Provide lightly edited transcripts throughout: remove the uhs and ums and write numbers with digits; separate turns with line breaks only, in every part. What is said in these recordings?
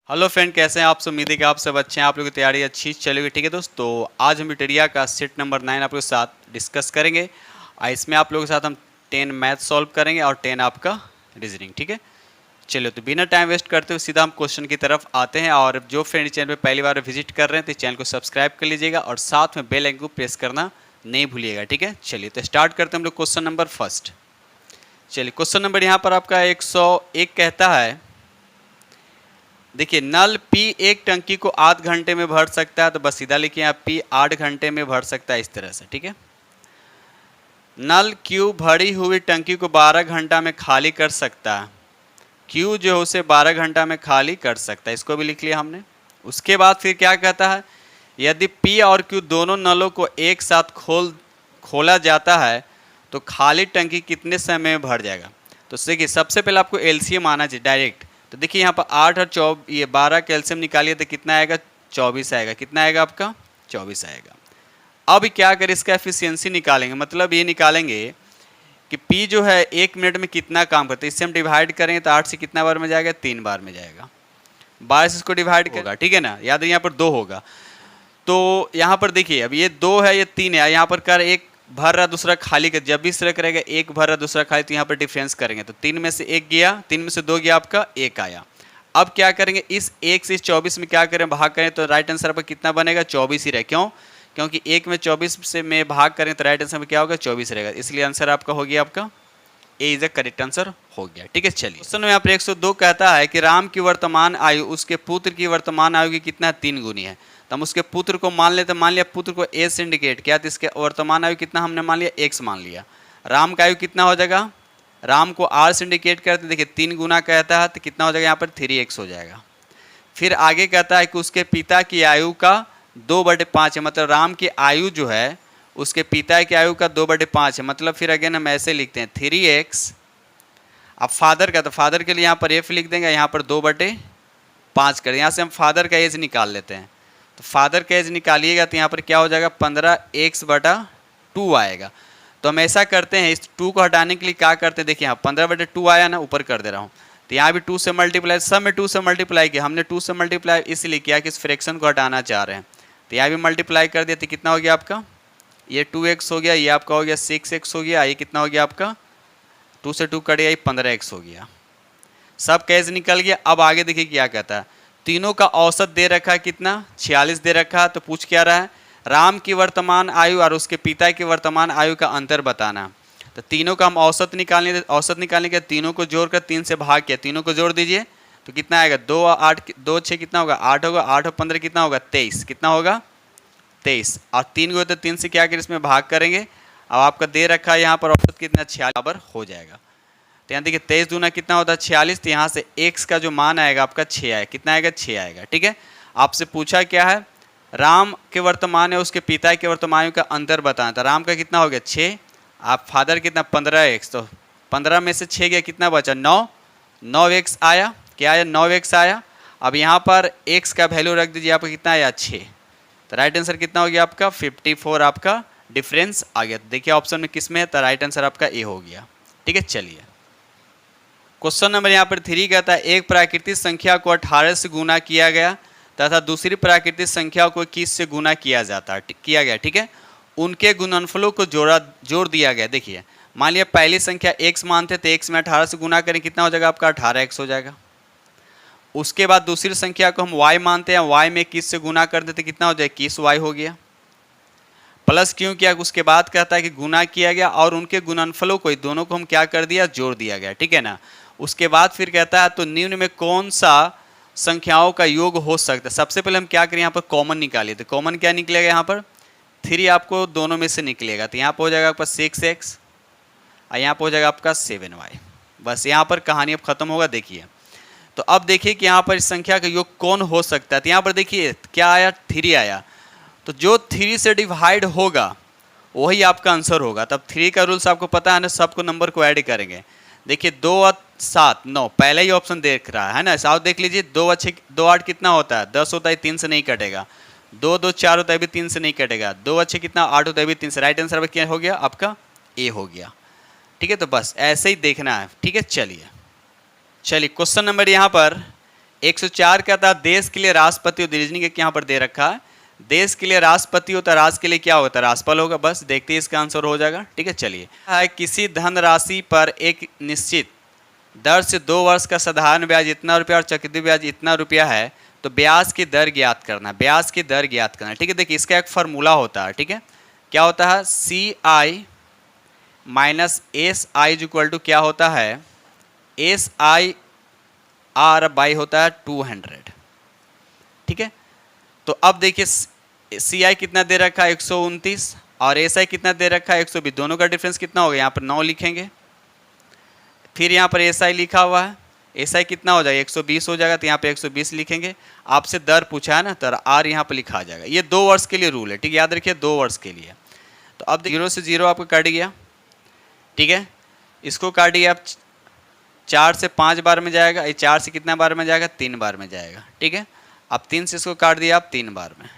Hello friend, कैसे हैं आप सब। उम्मीद है कि आप सब अच्छे हैं, आप लोगों की तैयारी अच्छी चलेगी। ठीक है दोस्तों, आज हम यूटेरिया का सेट नंबर 9 आप लोगों के साथ डिस्कस करेंगे और इसमें आप लोगों के साथ हम 10 मैथ सॉल्व करेंगे और 10 आपका रीजनिंग। ठीक है, चलिए तो बिना टाइम वेस्ट करते हुए सीधा हम क्वेश्चन की तरफ आते हैं। और जो फ्रेंड चैनल पर पहली बार विजिट कर रहे हैं तो चैनल को सब्सक्राइब कर लीजिएगा और साथ में बेल आइकन को प्रेस करना नहीं भूलिएगा। ठीक है, चलिए तो स्टार्ट करते हैं हम लोग क्वेश्चन नंबर फर्स्ट। चलिए क्वेश्चन नंबर यहाँ पर आपका 101 कहता है, देखिए नल P एक टंकी को 8 घंटे में भर सकता है, तो बस सीधा लिखिए आप P 8 घंटे में भर सकता है इस तरह से। ठीक है, नल Q भरी हुई टंकी को 12 घंटा में खाली कर सकता है। Q जो है उसे 12 घंटा में खाली कर सकता है, इसको भी लिख लिया हमने। उसके बाद फिर क्या कहता है, यदि P और Q दोनों नलों को एक साथ खोला जाता है तो खाली टंकी कितने समय में भर जाएगा। तो देखिए सबसे पहले आपको एलसीएम आना चाहिए डायरेक्ट। तो देखिए यहाँ पर 8 और 12 कैल्शियम निकालिए तो कितना आएगा, 24 आएगा। कितना आएगा आपका, 24 आएगा। अब क्या करें, इसका एफिशिएंसी निकालेंगे, मतलब ये निकालेंगे कि P जो है 1 मिनट में कितना काम करता है। इससे हम डिवाइड करेंगे तो 8 से कितना बार में जाएगा, 3 बार में जाएगा। 12 से इसको डिवाइड होगा, ठीक है ना, याद है यहाँ पर 2 होगा। तो यहाँ पर देखिए अब ये 2 है, ये 3 है, यहाँ पर कर एक भर रहा दूसरा खाली कर, जब भी इस तरह करेगा एक भर रहा दूसरा खाली, तो यहाँ पर डिफरेंस करेंगे तो 3 में से 1 गया, 3 में से 2 गया, आपका 1 आया। अब क्या करेंगे, इस 1 से इस 24 में क्या करें, भाग करें तो राइट आंसर पर कितना बनेगा, 24 ही रहे। क्यों, क्योंकि 1 में 24 से में भाग करें तो राइट आंसर में क्या होगा, 24 रहेगा। इसलिए आंसर आपका हो गया, आपका ए इज द करेक्ट आंसर हो गया। ठीक है, चलिए क्वेश्चन में यहाँ पर 102 कहता है कि राम की वर्तमान आयु उसके पुत्र की वर्तमान आयु की कितना 3 गुनी है। तो हम उसके पुत्र को मान लेते, मान लिया पुत्र को ए से इंडिकेट किया तो इसके वर्तमान आयु कितना हमने मान लिया, एक्स मान लिया। राम का आयु कितना हो जाएगा, राम को आर से इंडिकेट करते, देखिए 3 गुना कहता है तो कितना हो जाएगा, यहाँ पर 3x हो जाएगा। फिर आगे कहता है कि उसके पिता की आयु का 2/5 है, मतलब राम की आयु जो है उसके पिता की आयु का 2/5 है। मतलब फिर अगेन हम ऐसे लिखते हैं 3x। अब फादर का, तो फादर के लिए यहाँ पर f लिख देंगे, यहाँ पर 2/5 कर, यहाँ से हम फादर का एज निकाल लेते हैं। तो फादर का एज निकालिएगा तो यहाँ पर क्या हो जाएगा, 15x/2 आएगा। तो हम ऐसा करते हैं, इस 2 को हटाने के लिए क्या करते हैं, देखिए यहाँ 15/2 आया ना, ऊपर कर दे रहा हूँ। तो यहाँ भी 2 से मल्टीप्लाई, सब में 2 से मल्टीप्लाई किया हमने। 2 से मल्टीप्लाई इसलिए किया कि इस फ्रैक्शन को हटाना चाह रहे हैं। तो यहाँ भी मल्टीप्लाई कर दिया तो कितना हो गया आपका, ये 2x हो गया, ये आपका हो गया 6x हो गया, ये कितना हो गया आपका 2 से 2 कट गया, ये 15x हो गया। सब कैसे निकल गया। अब आगे देखिए क्या कहता है, तीनों का औसत दे रखा है कितना, 46 दे रखा है। तो पूछ क्या रहा है, राम की वर्तमान आयु और उसके पिता की वर्तमान आयु का अंतर बताना। तो तीनों का हम औसत निकालने, औसत निकालने के तीनों को जोड़कर 3 से भाग किया, तीनों को जोड़ दीजिए तो कितना आएगा, 2 और 8, 2 6 कितना होगा, 8 होगा, 8 और 15 कितना होगा, 23, कितना होगा 23। और 3 को तो 3 से क्या करें, इसमें भाग करेंगे। अब आपका दे रखा है यहाँ पर औसत कितना, 46 बराबर हो जाएगा। तो यहाँ देखिए 23 दूना कितना होता है 46, तो यहाँ से x का जो मान आएगा आपका 6 आएगा। कितना आएगा, 6 आएगा। ठीक है, आपसे पूछा क्या है, राम के वर्तमान है उसके पिता के वर्तमान आयु का अंतर बताना था। राम का कितना हो गया 6, आप फादर कितना 15x, तो 15 में से 6 गया, कितना बचा 9, 9x आया। क्या आया, 9x आया। अब यहाँ पर x का वैल्यू रख दीजिए, आपका कितना आया 6। तो राइट आंसर कितना हो गया आपका 54, आपका डिफरेंस आ गया। तो देखिए ऑप्शन में किस में है, तो राइट आंसर आपका ए हो गया। ठीक है, चलिए क्वेश्चन नंबर यहाँ पर 3 कहता है, एक प्राकृतिक संख्या को 18 से गुना किया गया तथा दूसरी प्राकृतिक संख्या को 21 से गुना किया गया। ठीक है, उनके गुणनफलों को जोड़ दिया गया। देखिए मान लिया पहली संख्या x मानते तो x में 18 से गुना करें, कितना हो जाएगा आपका 18x हो जाएगा। उसके बाद दूसरी संख्या को हम y मानते हैं, y में 21 से गुना कर देते कितना हो जाएगा, 21y हो गया। प्लस क्यों किया, उसके बाद कहता है कि गुना किया गया और उनके गुणनफलों को, दोनों को हम क्या कर दिया, जोड़ दिया गया। ठीक है ना। उसके बाद फिर कहता है तो निम्न में कौन सा संख्याओं का योग हो सकता है। सबसे पहले हम क्या करें, यहाँ पर कॉमन निकालिए। तो कॉमन क्या निकलेगा, यहाँ पर 3 आपको दोनों में से निकलेगा। तो यहाँ पर हो जाएगा आपका 6x और यहाँ पर हो जाएगा आपका 7y। बस यहाँ पर कहानी अब खत्म होगा। देखिए तो अब देखिए कि यहाँ पर इस संख्या का योग कौन हो सकता है। तो यहाँ पर देखिए क्या आया, 3 आया। तो जो 3 से डिवाइड होगा वही आपका आंसर होगा। तब 3 का रूल्स आपको पता है ना, सबको नंबर को ऐड करेंगे। देखिए 2 और 7 9, पहले ही ऑप्शन देख रहा है ना, साथ देख लीजिए। 2 अच्छे 2 8 कितना होता है, 10 होता है, 3 से नहीं कटेगा। 2 2 4 होता है, भी 3 से नहीं कटेगा। 2 अच्छे कितना 8 होता है, भी 3 से। राइट आंसर क्या हो गया आपका, ए हो गया। ठीक है, तो बस ऐसे ही देखना है। ठीक है, चलिए क्वेश्चन नंबर यहाँ पर 104 का था देश के लिए राष्ट्रपति और रीजनिंग यहाँ पर दे रखा है, देश के लिए राष्ट्रपति होता है, राष्ट्र के लिए क्या होता है, राष्ट्रपाल होगा। बस देखते हैं इसका आंसर हो जाएगा। ठीक है, चलिए किसी धनराशि पर एक निश्चित दर से 2 वर्ष का साधारण ब्याज इतना रुपया और चक्रवृद्धि ब्याज इतना रुपया है, तो ब्याज की दर ज्ञात करना, ब्याज की दर ज्ञात करना। ठीक है, देखिए इसका एक फार्मूला होता है। ठीक है, क्या होता है, C I minus S I equal to क्या होता है, एस आई आर बाई होता है 200। ठीक है, तो अब देखिए सी आई कितना दे रखा है 129 और एस आई कितना दे रखा है 120, दोनों का डिफरेंस कितना होगा, यहाँ पर 9 लिखेंगे। फिर यहाँ पर एस आई लिखा हुआ है, एस आई कितना हो जाएगा 120 हो जाएगा, तो यहाँ पे 120 लिखेंगे। आपसे दर पूछा है ना, तो आर यहाँ पर लिखा जाएगा। ये 2 वर्ष के लिए रूल है। ठीक है, याद रखिए 2 वर्ष के लिए। तो अब 0 से 0 आपको काट गया। ठीक है, इसको काटिए आप 4 से 5 बार में जाएगा, ये 4 से कितना बार में जाएगा, 3 बार में जाएगा। ठीक है, अब 3 से इसको काट दिया आप 3 बार में,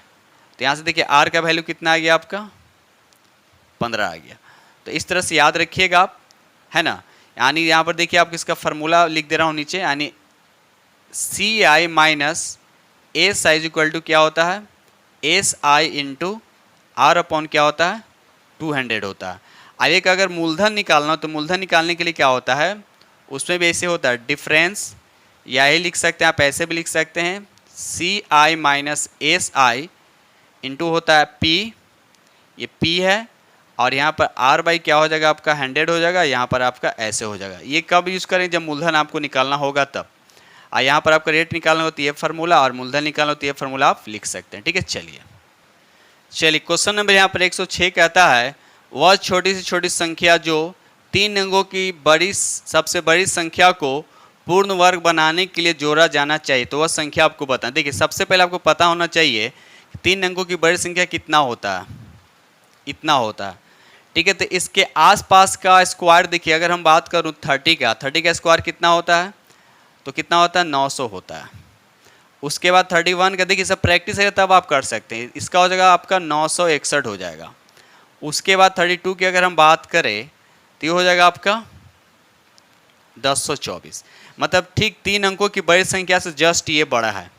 तो यहाँ से देखिए आर का वैल्यू कितना आ गया आपका 15 आ गया। तो इस तरह से याद रखिएगा आप, है ना। यानी यहाँ पर देखिए आपको इसका फार्मूला लिख दे रहा हूँ नीचे, यानी C I minus S I equal to क्या होता है, S I into R upon क्या होता है 200 होता है। अब एक अगर मूलधन निकालना हो तो मूलधन निकालने के लिए क्या होता है, उसमें भी ऐसे होता है डिफरेंस, या ये लिख सकते हैं आप, ऐसे भी लिख सकते हैं सी I minus S I into होता है पी, ये पी है, और यहाँ पर आर बाई क्या हो जाएगा आपका 100 हो जाएगा, यहाँ पर आपका ऐसे हो जाएगा। ये कब यूज़ करें, जब मूलधन आपको निकालना होगा तब। और यहाँ पर आपका रेट निकालना होता है ये फार्मूला, और मूलधन निकालना होता है ये फार्मूला आप लिख सकते हैं। ठीक है, चलिए क्वेश्चन नंबर यहाँ पर 106 कहता है, वह छोटी से छोटी संख्या जो 3 अंकों की सबसे बड़ी संख्या को पूर्ण वर्ग बनाने के लिए जोड़ा जाना चाहिए, तो वह संख्या आपको बताएं। देखिए सबसे पहले आपको पता होना चाहिए 3 अंकों की बड़ी संख्या कितना होता है, इतना होता है। ठीक है, तो इसके आसपास का स्क्वायर देखिए, अगर हम बात करूं 30 का स्क्वायर कितना होता है, तो कितना होता है 900 होता है। उसके बाद 31 का देखिए सब प्रैक्टिस है तब आप कर सकते हैं, इसका हो जाएगा आपका 961 हो जाएगा। उसके बाद 32 की अगर हम बात करें तो ये हो जाएगा आपका 1024। मतलब ठीक 3 अंकों की बड़ी संख्या से जस्ट ये बड़ा है,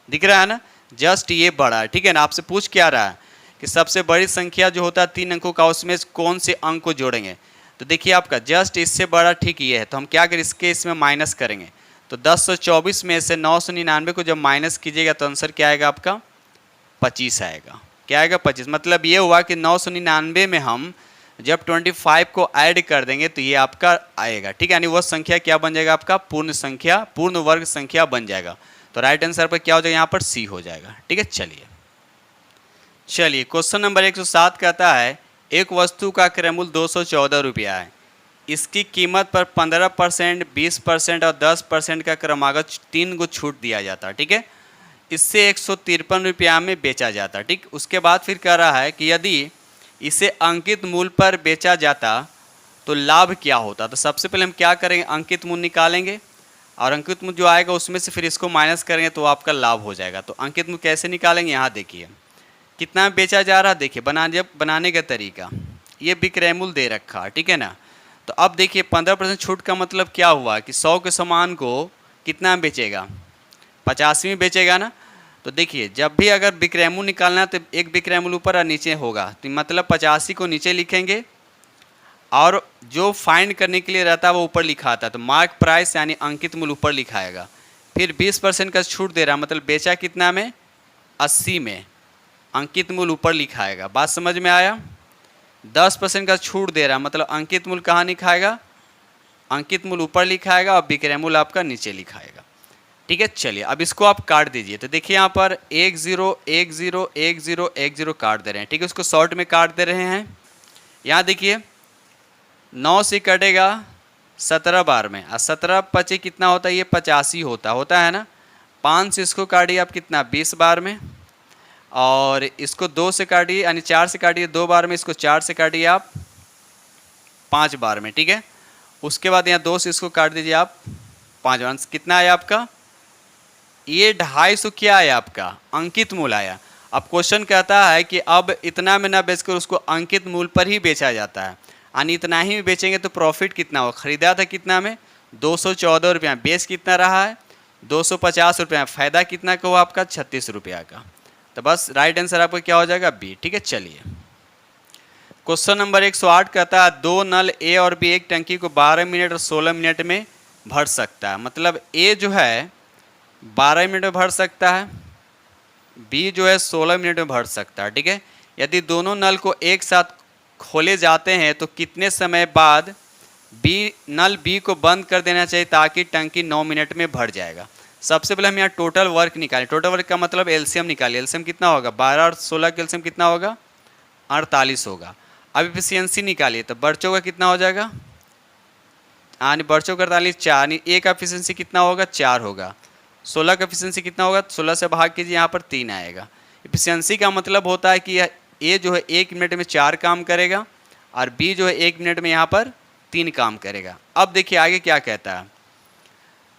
दिख रहा है ना, जस्ट ये बड़ा है। ठीक है ना, आपसे पूछ क्या रहा है कि सबसे बड़ी संख्या जो होता है 3 अंकों का उसमें कौन से अंक को जोड़ेंगे, तो देखिए आपका जस्ट इससे बड़ा ठीक ये है, तो हम क्या करें इसमें माइनस करेंगे। तो 1024 में से 999 को जब माइनस कीजिएगा तो आंसर क्या आएगा आपका 25 आएगा। क्या आएगा 25, मतलब ये हुआ कि 999 में हम जब 25 को ऐड कर देंगे तो ये आपका आएगा। ठीक है, यानी वह संख्या क्या बन जाएगा आपका पूर्ण संख्या, पूर्ण वर्ग संख्या बन जाएगा। तो राइट आंसर पर क्या हो जाएगा यहाँ पर सी हो जाएगा। ठीक है, चलिए क्वेश्चन नंबर 107 कहता है, एक वस्तु का क्रय मूल्य 214 रुपया है, इसकी कीमत पर 15%, 20% और 10% का क्रमागत 3 को छूट दिया जाता है। ठीक है, इससे 153 रुपया में बेचा जाता है। ठीक, उसके बाद फिर कह रहा है कि यदि इसे अंकित मूल्य पर बेचा जाता तो लाभ क्या होता। तो सबसे पहले हम क्या करेंगे, अंकित मूल्य निकालेंगे, और अंकित मूल्य जो आएगा उसमें से फिर इसको माइनस करेंगे तो आपका लाभ हो जाएगा। तो अंकित मूल्य कैसे निकालेंगे, यहाँ देखिए कितना बेचा जा रहा है, देखिए बनाने का तरीका, ये विक्रय मूल्य दे रखा है। ठीक है ना, तो अब देखिए 15% छूट का मतलब क्या हुआ कि 100 के सामान को कितना में बेचेगा, 85 में बेचेगा ना। तो देखिए जब भी अगर विक्रय मूल्य निकालना है तो एक विक्रय मूल्य ऊपर और नीचे होगा, तो मतलब 85 को नीचे लिखेंगे और जो फाइंड करने के लिए रहता है वो ऊपर लिखा आता है। तो मार्क प्राइस यानी अंकित मूल्य ऊपर लिखाएगा, फिर 20% का छूट दे रहा, मतलब बेचा कितना में 80 में, अंकित मूल्य ऊपर लिखाएगा। बात समझ में आया। 10% का छूट दे रहा, मतलब अंकित मूल्य कहाँ लिखाएगा, अंकित मूल्य ऊपर लिखाएगा और विक्रय मूल्य आपका नीचे लिखाएगा। ठीक है, चलिए अब इसको आप काट दीजिए। तो देखिए यहाँ पर 1 0 1 0 1 0 1 0 काट दे रहे हैं। ठीक है, उसको शॉर्ट में काट दे रहे हैं। यहाँ देखिए 9 से कटेगा 17 बार में, और 17 25 कितना होता है, ये 85 होता है ना। 5 से इसको काटिए आप कितना 20 बार में, और इसको 2 से काटिए यानी 4 से काटिए 2 बार में, इसको 4 से काटिए आप 5 बार में। ठीक है, उसके बाद यहाँ 2 से इसको काट दीजिए आप 5 बार, कितना आया आपका, ये 250 क्या आया आपका अंकित मूल्य आया। अब क्वेश्चन कहता है कि अब इतना में ना बेचकर उसको अंकित मूल्य पर ही बेचा जाता है, यानी इतना ही बेचेंगे तो प्रॉफिट कितना हो, खरीदा था कितना में 214 रुपया, बेच कितना रहा है 250 रुपये, फ़ायदा कितना का हुआ आपका 36 रुपया का। तो बस राइट आंसर आपका क्या हो जाएगा बी। ठीक है, चलिए क्वेश्चन नंबर 108 कहता है दो नल ए और बी एक टंकी को 12 मिनट और 16 मिनट में भर सकता है। मतलब ए जो है 12 मिनट में भर सकता है, बी जो है 16 मिनट में भर सकता है। ठीक है, यदि दोनों नल को एक साथ खोले जाते हैं तो कितने समय बाद नल बी को बंद कर देना चाहिए ताकि टंकी 9 मिनट में भर जाएगा। सबसे पहले हम यहाँ टोटल वर्क निकालें। टोटल वर्क का मतलब एलसीएम निकालिए। एलसीएम कितना होगा, 12 और 16 का एलसीएम कितना होगा, 48 होगा। अब एफिशिएंसी निकालिए, तो बर्चों का कितना हो जाएगा, बर्चों का 48, 4 ए का एफिशिएंसी कितना होगा, 4 होगा। 16 का एफिशिएंसी कितना होगा, 16 से भाग कीजिए, यहाँ पर 3 आएगा। एफिशिएंसी का मतलब होता है कि ए जो है 1 मिनट में 4 काम करेगा और बी जो है 1 मिनट में यहाँ पर 3 काम करेगा। अब देखिए आगे क्या कहता है,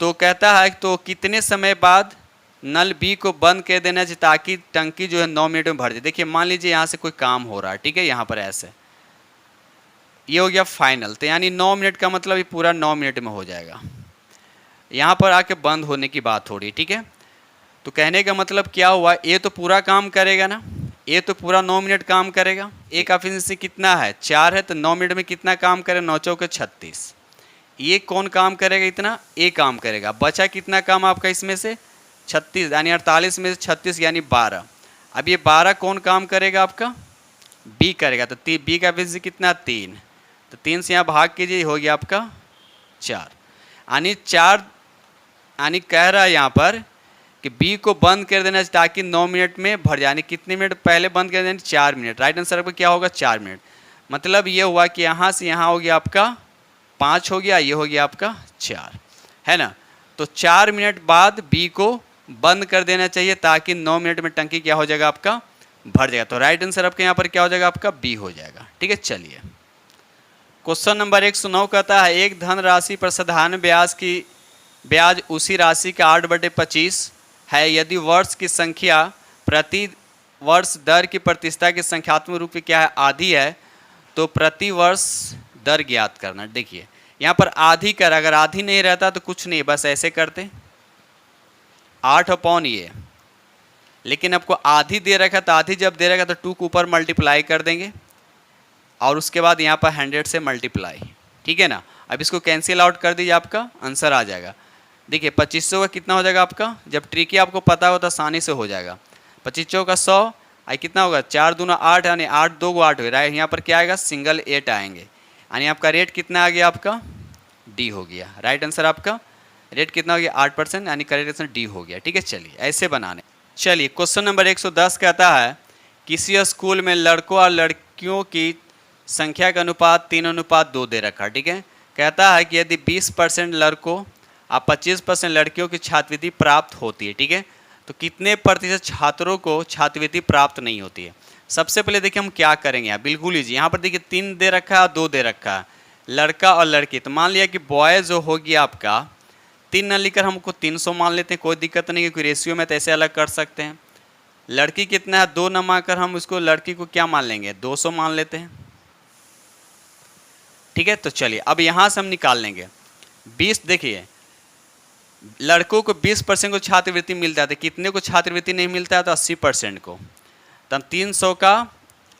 तो कहता है तो कितने समय बाद नल बी को बंद कर देना चाहिए ताकि टंकी जो है 9 मिनट में भर जाए। देखिए मान लीजिए यहाँ से कोई काम हो रहा है, ठीक है, यहाँ पर ऐसे ये हो गया फाइनल, तो यानी 9 मिनट का मतलब ये पूरा 9 मिनट में हो जाएगा। यहाँ पर आके बंद होने की बात हो रही है। ठीक है, तो कहने का मतलब क्या हुआ, ए तो पूरा काम करेगा ना, ए तो पूरा 9 मिनट काम करेगा। ए का एफिशिएंसी कितना है, 4 है, तो 9 मिनट में कितना काम करेगा, 9 चौके 36। ये कौन काम करेगा, इतना ए काम करेगा। बचा कितना काम आपका इसमें से 36, यानी 48 में से 36 यानी 12। अब ये 12 कौन काम करेगा, आपका बी करेगा। तो बी का एफिशिएंसी कितना, 3, तो 3 से यहाँ भाग कीजिए, हो गया आपका 4। यानी 4, यानी कह रहा है यहाँ पर कि बी को बंद कर देना ताकि 9 मिनट में भर जाए। कितने मिनट पहले बंद कर देना, 4 मिनट। राइट आंसर आपका क्या होगा, 4 मिनट। मतलब ये हुआ कि यहाँ से यहाँ हो गया आपका 5 हो गया, ये हो गया आपका 4, है ना। तो 4 मिनट बाद बी को बंद कर देना चाहिए ताकि 9 मिनट में टंकी क्या हो जाएगा, आपका भर जाएगा। तो राइट आंसर आपके यहाँ पर क्या हो जाएगा, आपका बी हो जाएगा। ठीक है, चलिए क्वेश्चन नंबर 109 कहता है एक धन राशि पर साधारण ब्याज उसी राशि का 8/25 है। यदि वर्ष की संख्या प्रति वर्ष दर की प्रतिशतता की संख्यात्मक रूप में क्या है, आधी है, तो प्रति वर्ष दर ज्ञात करना। देखिए यहाँ पर आधी कर, अगर आधी नहीं रहता तो कुछ नहीं, बस ऐसे करते 8/, ये, लेकिन आपको आधी दे रखा, तो आधी जब दे रखा तो 2 के ऊपर मल्टीप्लाई कर देंगे और उसके बाद यहाँ पर 100 से मल्टीप्लाई। ठीक है ना। अब इसको कैंसिल आउट कर दीजिए, आपका आंसर आ जाएगा। देखिए 2500 का कितना हो जाएगा आपका, जब ट्रिकी आपको पता हो तो आसानी से हो जाएगा। 2500 का 100 आई कितना होगा, 4 दूना 8, यानी 8 2 8 हो रहा है। यहाँ पर क्या आएगा, सिंगल 8 आएंगे, यानी आपका रेट कितना आ गया, आपका डी हो गया। राइट आंसर आपका रेट कितना हो गया, 8%, यानी करेक्ट आंसर डी हो गया। ठीक है, चलिए ऐसे बनाने। चलिए क्वेश्चन नंबर 110 कहता है किसी स्कूल में लड़कों और लड़कियों की संख्या का अनुपात 3:2 दे रखा। ठीक है, कहता है कि यदि 20% लड़कों और 25% लड़कियों की छात्रवृत्ति प्राप्त होती है, ठीक है, तो कितने प्रतिशत छात्रों को छात्रवृत्ति प्राप्त नहीं होती है। सबसे पहले देखिए हम क्या करेंगे, यहाँ बिल्कुल ईजी। यहाँ पर देखिए 3 दे रखा है और 2 दे रखा है, लड़का और लड़की। तो मान लिया कि बॉय जो हो गया आपका 3 न लिखकर हमको 300 मान लेते हैं, कोई दिक्कत नहीं है, क्योंकि रेशियो में तो ऐसे अलग कर सकते हैं। लड़की कितना है, 2 न मानकर हम उसको लड़की को क्या मान लेंगे, 200 मान लेते हैं। ठीक है, तो चलिए अब यहाँ से हम निकाल लेंगे 20। देखिए लड़कों को 20% को छात्रवृत्ति मिलता है, तो कितने को छात्रवृत्ति नहीं मिलता है, तो 80% को। तो हम 300 का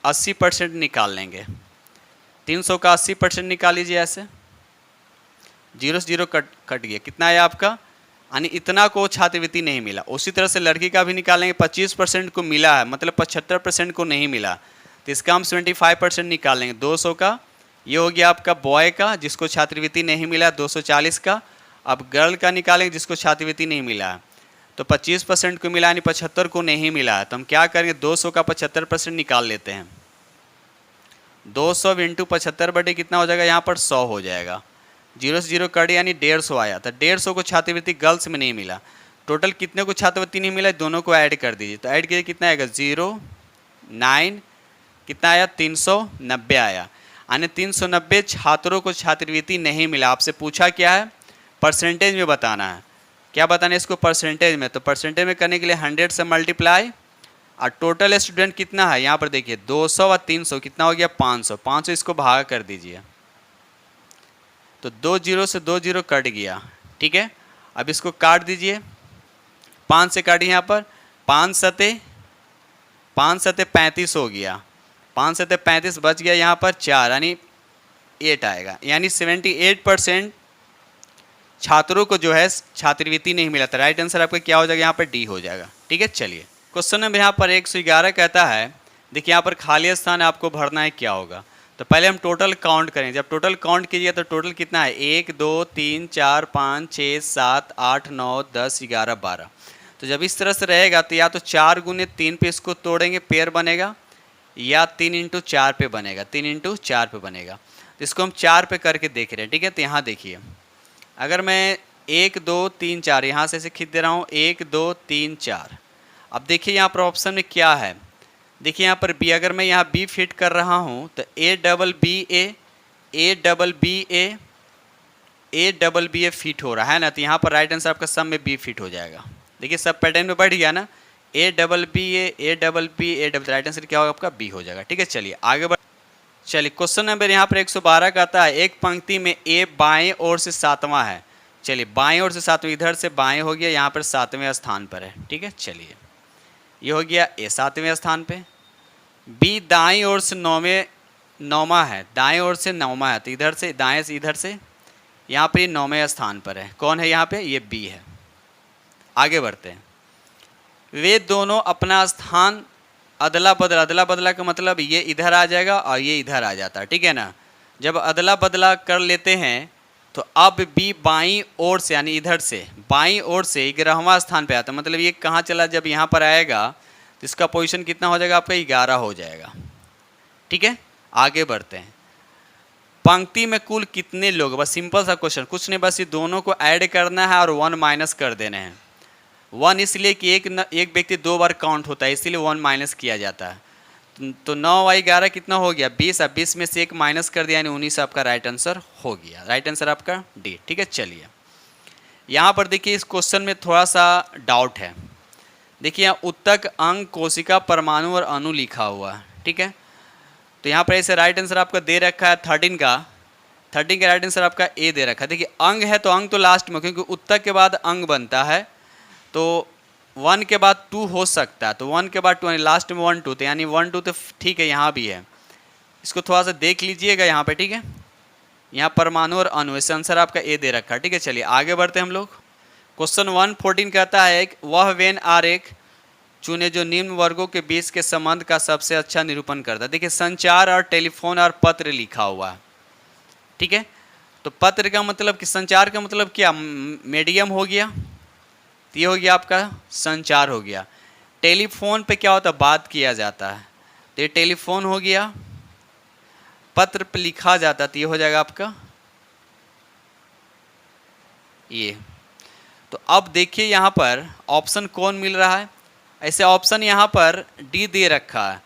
80% निकाल लेंगे। 300 का 80% निकाल लीजिए, ऐसे 0 से 0 कट गया, कितना आया आपका, यानी इतना को छात्रवृत्ति नहीं मिला। उसी तरह से लड़की का भी निकालेंगे, 25% को मिला है, मतलब 75% को नहीं मिला, तो इसका हम 75% निकाल लेंगे। 200 का ये हो गया आपका बॉय का, जिसको छात्रवृत्ति नहीं मिला, 240 का। अब गर्ल का निकालेंगे, जिसको छात्रवृत्ति नहीं मिला है, तो 25% को मिला, यानी 75 को नहीं मिला है। तो हम क्या करेंगे, 200 का 75% निकाल लेते हैं। 200 × 75 कितना हो जाएगा, यहाँ पर 100 हो जाएगा। 0 से 0 कट, यानी 150 आया। तो 150 को छात्रवृत्ति गर्ल्स में नहीं मिला। टोटल कितने को छात्रवृत्ति नहीं मिला, दोनों को ऐड कर दीजिए। तो ऐड कीजिए, कितना आएगा, 0 9 कितना आया, 390 आया। यानी 390 छात्रों को छात्रवृत्ति नहीं मिला। आपसे पूछा क्या है, परसेंटेज में बताना है। क्या बताना है इसको, परसेंटेज में। तो परसेंटेज में करने के लिए 100 से मल्टीप्लाई, और टोटल स्टूडेंट कितना है, यहाँ पर देखिए 200 और 300 कितना हो गया, 500। 500 इसको भाग कर दीजिए, तो 2 0 से 2 0 कट गया। ठीक है, अब इसको काट दीजिए, 5 से काटिए यहाँ पर, 5 सते 35 हो गया, 5 सते 35 बच गया यहाँ पर 4 यानी 8 आएगा। यानी 78% छात्रों को जो है छात्रवृत्ति नहीं मिला था। राइट आंसर आपका क्या हो जाएगा यहाँ पर? डी हो जाएगा। ठीक है, चलिए क्वेश्चन नंबर यहाँ पर 111 कहता है, देखिए यहाँ पर खाली स्थान आपको भरना है, क्या होगा? तो पहले हम टोटल काउंट करें। जब टोटल काउंट कीजिए तो टोटल कितना है? 1 2 3 4 5 6 7 8 9 10 11 12। तो जब इस तरह से रहेगा तो या तो 4 गुने 3 पे इसको तोड़ेंगे, पेयर बनेगा, या 3 इंटू 4 पे बनेगा, 3 इंटू 4 पे बनेगा। तो इसको हम 4 पे करके देख रहे हैं। ठीक है, तो यहाँ देखिए, अगर मैं 1 2 3 4 यहाँ से ऐसे खींच दे रहा हूँ, 1 2 3 4। अब देखिए यहाँ पर ऑप्शन में क्या है, देखिए यहाँ पर बी, अगर मैं यहाँ बी फिट कर रहा हूँ तो A double B A fit हो रहा है ना, तो यहाँ पर राइट आंसर आपका सब में बी फिट हो जाएगा। देखिए सब पैटर्न में बढ़ गया ना, A double B right answer क्या होगा आपका? बी हो जाएगा। ठीक है, चलिए आगे बढ़। चलिए क्वेश्चन नंबर यहाँ पर 112 का आता है, एक पंक्ति में ए बाएं ओर से 7वां है। चलिए बाएं ओर से 7वां, इधर से बाएं हो गया, यहाँ पर 7वें स्थान पर है। ठीक है, चलिए ये हो गया ए 7वें स्थान पे। बी दाईं ओर से 9वां है, दाएं ओर से 9वां है, तो इधर से दाएं से इधर से यहाँ पर ये 9वें स्थान पर है। कौन है यहाँ पे? ये बी है। आगे बढ़ते हैं। वे दोनों अपना स्थान अदला बदला का मतलब ये इधर आ जाएगा और ये इधर आ जाता है। ठीक है ना, जब अदला बदला कर लेते हैं तो अब बी बाईं ओर से यानी इधर से बाईं ओर से 11वां स्थान पे आता है। मतलब ये कहाँ चला? जब यहाँ पर आएगा तो इसका पोजीशन कितना हो जाएगा आपका? 11 हो जाएगा। ठीक है, आगे बढ़ते हैं। पंक्ति में कुल कितने लोग? बस सिंपल सा क्वेश्चन, कुछ नहीं, बस ये दोनों को ऐड करना है और 1 माइनस कर देने हैं। 1 इसलिए कि एक व्यक्ति 2 बार काउंट होता है, इसीलिए 1 माइनस किया जाता है। तो 9 और 11 कितना हो गया? 20। अब 20 में से 1 माइनस कर दिया यानी 19 आपका राइट आंसर हो गया। राइट आंसर आपका डी। ठीक है, चलिए यहाँ पर देखिए इस क्वेश्चन में थोड़ा सा डाउट है। देखिए यहाँ उत्तक, अंग, कोशिका, परमाणु और अणु लिखा हुआ है। ठीक है, तो यहाँ पर ऐसे राइट आंसर आपका दे रखा है 13 का राइट आंसर आपका ए दे रखा है। देखिए अंग है तो अंग तो लास्ट में, क्योंकि उत्तक के बाद अंग बनता है, तो 1 के बाद 2 हो सकता है, तो 1 के बाद 2 यानी लास्ट में 1 2, तो यानी 1 2 तो ठीक है, यहाँ भी है। इसको थोड़ा सा देख लीजिएगा यहाँ पे। ठीक है, यहाँ परमाणु और अणु, इससे आंसर आपका ए दे रखा है। ठीक है, चलिए आगे बढ़ते हैं हम लोग। क्वेश्चन 114 कहता है, वह वेन आरेख चुने जो निम्न वर्गों के बीच के संबंध का सबसे अच्छा निरूपण करता है। देखिए संचार और टेलीफोन और पत्र लिखा हुआ है। ठीक है, तो पत्र का मतलब कि संचार का मतलब क्या? मीडियम हो गया, ये हो गया आपका संचार हो गया। टेलीफोन पे क्या होता है? बात किया जाता है, तो ये टेलीफोन हो गया। पत्र पे लिखा जाता है, तो ये हो जाएगा आपका ये। तो अब देखिए यहाँ पर ऑप्शन कौन मिल रहा है? ऐसे ऑप्शन यहाँ पर डी दे रखा है।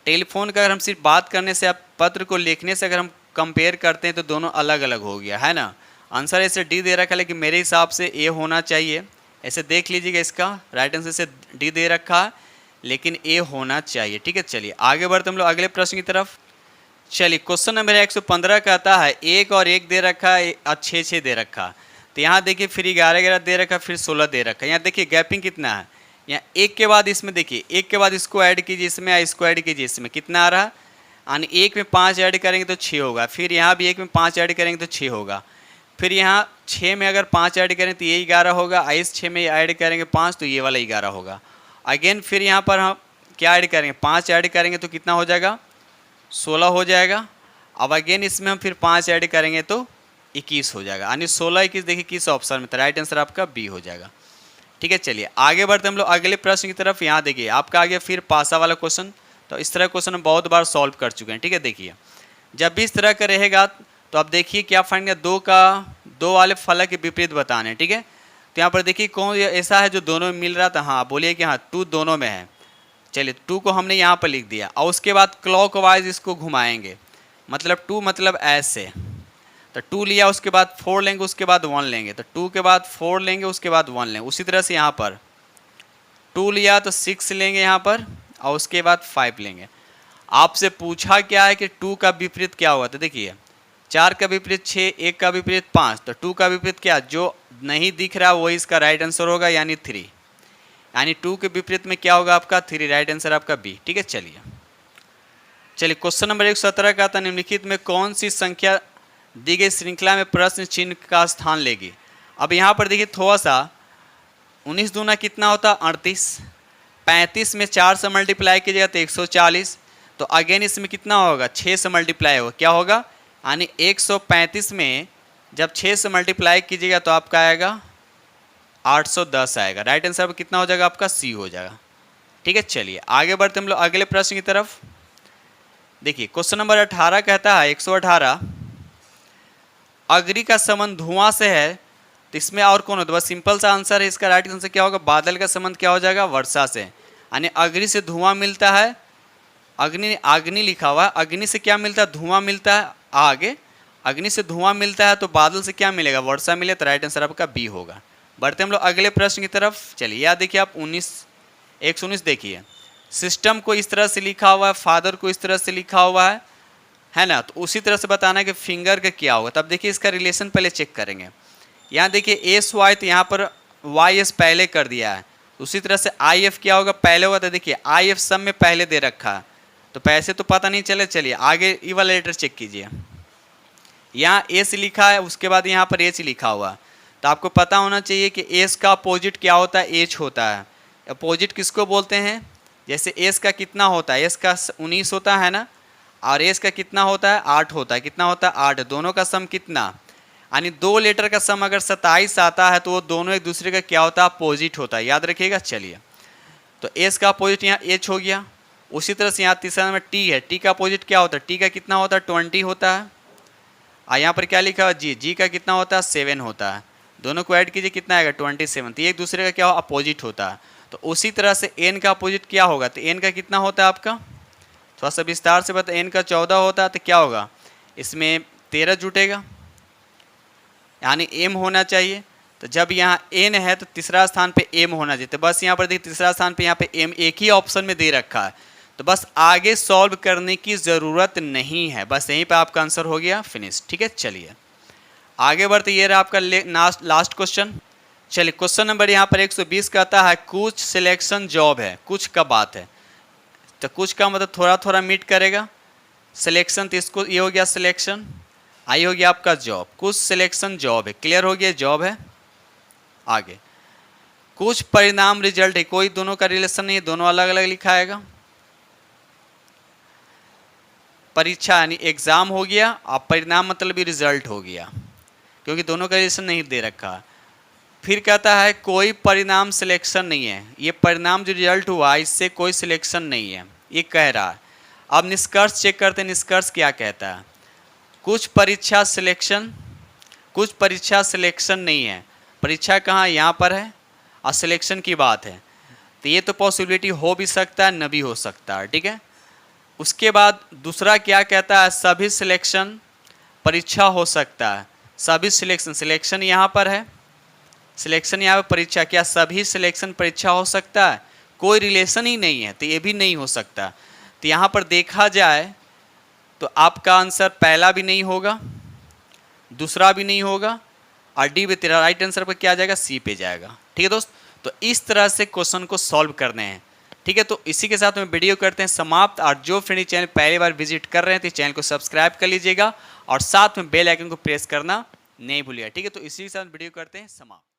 टेलीफोन का अगर हम सिर्फ बात करने से, आप पत्र को लिखने से अगर हम कंपेयर करते हैं तो दोनों अलग अलग हो गया है ना। आंसर ऐसे डी दे रखा है, लेकिन मेरे हिसाब से ए होना चाहिए। ऐसे देख लीजिएगा, इसका राइट आंसर से डी दे रखा है, लेकिन ए होना चाहिए। ठीक है, चलिए आगे बढ़ते हम लोग अगले प्रश्न की तरफ। चलिए क्वेश्चन नंबर 115 कहता है, 1 और 1 दे रखा है और 6 6 दे रखा। तो यहाँ देखिए फिर 11 11 दे रखा, फिर 16 दे रखा। यहाँ देखिए गैपिंग कितना है, यहाँ 1 के बाद इसमें देखिए, 1 के बाद इसको ऐड कीजिए इसमें, इसको ऐड कीजिए इसमें, कितना आ रहा है? यानी 1 में 5 ऐड करेंगे तो 6 होगा, फिर यहाँ भी 1 में 5 ऐड करेंगे तो 6 होगा, फिर यहाँ 6 में अगर 5 ऐड करें तो ये 11 होगा, इस 6 में ऐड करेंगे 5 तो ये वाला 11 होगा। अगेन फिर यहाँ पर हम क्या ऐड करेंगे? 5 ऐड करेंगे तो कितना हो जाएगा? 16 हो जाएगा। अब अगेन इसमें हम फिर 5 ऐड करेंगे तो 21 हो जाएगा, यानी 16 21 देखिए किस ऑप्शन में था? राइट आंसर आपका बी हो जाएगा। ठीक है, चलिए आगे बढ़ते हम लोग अगले प्रश्न की तरफ। यहाँ देखिए आपका आगे फिर पासा वाला क्वेश्चन। तो इस तरह क्वेश्चन हम बहुत बार सॉल्व कर चुके हैं। ठीक है, देखिए जब भी इस तरह का रहेगा तो आप देखिए क्या फाइंड, 2 वाले फलक के विपरीत बताने। ठीक है, तो यहाँ पर देखिए कौन ऐसा है जो दोनों में मिल रहा था? हाँ बोलिए कि हाँ 2 दोनों में है। चलिए 2 को हमने यहाँ पर लिख दिया और उसके बाद क्लॉकवाइज इसको घुमाएंगे, मतलब 2 मतलब ऐसे, तो 2 लिया, उसके बाद 4 लेंगे, उसके बाद 1 लेंगे, तो 2 के बाद 4 लेंगे, उसके बाद 1 लेंगे। उसी तरह से यहाँ पर 2 लिया तो 6 लेंगे यहाँ पर और उसके बाद 5 लेंगे। आपसे पूछा क्या है कि 2 का विपरीत क्या हुआ? तो देखिए 4 का विपरीत 6, 1 का विपरीत 5, तो 2 का विपरीत क्या, जो नहीं दिख रहा वही इसका राइट आंसर होगा, यानी 3। यानी 2 के विपरीत में क्या होगा आपका 3, राइट आंसर आपका बी। ठीक है, चलिए क्वेश्चन नंबर 117 का था, निम्नलिखित में कौन सी संख्या दी गई श्रृंखला में प्रश्न चिन्ह का स्थान लेगी। अब यहाँ पर देखिए थोड़ा सा, 19 दूना कितना होता 38, 35 में 4 से मल्टीप्लाई कीजिएगा तो 140, तो अगेन इसमें कितना होगा 6 से मल्टीप्लाई होगा, क्या होगा, यानी 135 में जब 6 से मल्टीप्लाई कीजिएगा तो आपका आएगा 810 आएगा। राइट आंसर कितना हो जाएगा आपका सी हो जाएगा। ठीक है, चलिए आगे बढ़ते हम लोग अगले प्रश्न की तरफ। देखिए क्वेश्चन नंबर 18 कहता है 118, अग्नि का संबंध धुआं से है, तो इसमें और कौन होता है, बस सिंपल सा आंसर है इसका। राइट आंसर क्या होगा, बादल का संबंध क्या हो जाएगा वर्षा से, यानी अग्नि से धुआं मिलता है, अग्नि लिखा हुआ है, अग्नि से क्या मिलता है धुआं मिलता है, आगे अग्नि से धुआं मिलता है तो बादल से क्या मिलेगा वर्षा मिले, तो राइट आंसर आपका बी होगा। बढ़ते हम लोग अगले प्रश्न की तरफ। चलिए याद देखिए आप 119 देखिए, सिस्टम को इस तरह से लिखा हुआ है, फादर को इस तरह से लिखा हुआ है ना, तो उसी तरह से बताना है कि फिंगर का क्या होगा। तब देखिए इसका रिलेशन पहले चेक करेंगे। यहाँ देखिए एस वाई, तो यहाँ पर वाई एस पहले कर दिया है, उसी तरह से आई एफ क्या होगा पहले होगा, तो देखिए आई एफ सब में पहले दे रखा है, तो पैसे तो पता नहीं चले। चलिए आगे ई वाला लेटर चेक कीजिए, यहाँ एस लिखा है, उसके बाद यहाँ पर एच लिखा हुआ, तो आपको पता होना चाहिए कि एस का अपोजिट क्या होता है, एच होता है। अपोजिट किसको बोलते हैं, जैसे एस का कितना होता है, एस का 19 होता है ना, और एस का कितना होता है 8 होता है, कितना होता है 8, दोनों का सम कितना, यानी 2 लेटर का सम अगर 27 आता है तो वो दोनों एक दूसरे का क्या होता है अपोजिट होता है, याद रखिएगा। चलिए तो एस का अपोजिट यहाँ एच हो गया, उसी तरह से यहाँ तीसरा नंबर टी है, टी का अपोजिट क्या होता है, टी का कितना होता है 20 होता है, और यहाँ पर क्या लिखा हुआ जी, जी का कितना होता है 7 होता है, दोनों को ऐड कीजिए कितना आएगा 27, तो एक दूसरे का क्या हो अपोजिट होता है। तो उसी तरह से एन का अपोजिट क्या होगा, तो एन का कितना होता है आपका, थोड़ा सा विस्तार से बता, एन का 14 होता है, तो क्या होगा इसमें 13 जुटेगा, यानी एम होना चाहिए। तो जब यहाँ एन है तो तीसरा स्थान पे एम होना चाहिए, तो बस यहाँ पर देखिए तीसरा स्थान पे यहाँ पे एम एक ही ऑप्शन में दे रखा है, तो बस आगे सॉल्व करने की ज़रूरत नहीं है, बस यहीं पे आपका आंसर हो गया फिनिश। ठीक है, चलिए आगे बढ़ते, ये रहा आपका लास्ट क्वेश्चन। चलिए क्वेश्चन नंबर यहाँ पर 120 कहता है कुछ सिलेक्शन जॉब है, कुछ का बात है, तो कुछ का मतलब थोड़ा थोड़ा मीट करेगा, सिलेक्शन तो इसको ये हो गया सिलेक्शन, आई हो गया आपका जॉब, कुछ सिलेक्शन जॉब है, क्लियर हो गया जॉब है। आगे कुछ परिणाम रिजल्ट है, कोई दोनों का रिलेशन नहीं है, दोनों अलग अलग लिखा आएगा। परीक्षा यानी एग्जाम हो गया, और परिणाम मतलब भी रिजल्ट हो गया, क्योंकि दोनों का रिलेशन नहीं दे रखा। फिर कहता है कोई परिणाम सिलेक्शन नहीं है, ये परिणाम जो रिजल्ट हुआ इससे कोई सिलेक्शन नहीं है, ये कह रहा है। अब निष्कर्ष चेक करते हैं, निष्कर्ष क्या कहता है, कुछ परीक्षा सिलेक्शन, कुछ परीक्षा सिलेक्शन नहीं है, परीक्षा कहाँ यहाँ पर है और सिलेक्शन की बात है, तो ये तो पॉसिबिलिटी हो भी सकता है न भी हो सकता है। ठीक है, उसके बाद दूसरा क्या कहता है, सभी सिलेक्शन परीक्षा हो सकता है, सभी सिलेक्शन, सिलेक्शन यहाँ पर है, सिलेक्शन यहाँ पर परीक्षा, क्या सभी सिलेक्शन परीक्षा हो सकता है, कोई रिलेशन ही नहीं है, तो ये भी नहीं हो सकता। तो यहाँ पर देखा जाए तो आपका आंसर पहला भी नहीं होगा, दूसरा भी नहीं होगा, और डी पे तेरा राइट आंसर पर क्या जाएगा सी पे जाएगा। ठीक है दोस्त, तो इस तरह से क्वेश्चन को सॉल्व करने हैं। ठीक है, तो इसी के साथ में वीडियो करते हैं समाप्त, और जो फ्रेंड चैनल पहली बार विजिट कर रहे हैं तो चैनल को सब्सक्राइब कर लीजिएगा और साथ में बेल आइकन को प्रेस करना नहीं भूलिएगा। ठीक है, तो इसी के साथ वीडियो करते हैं समाप्त।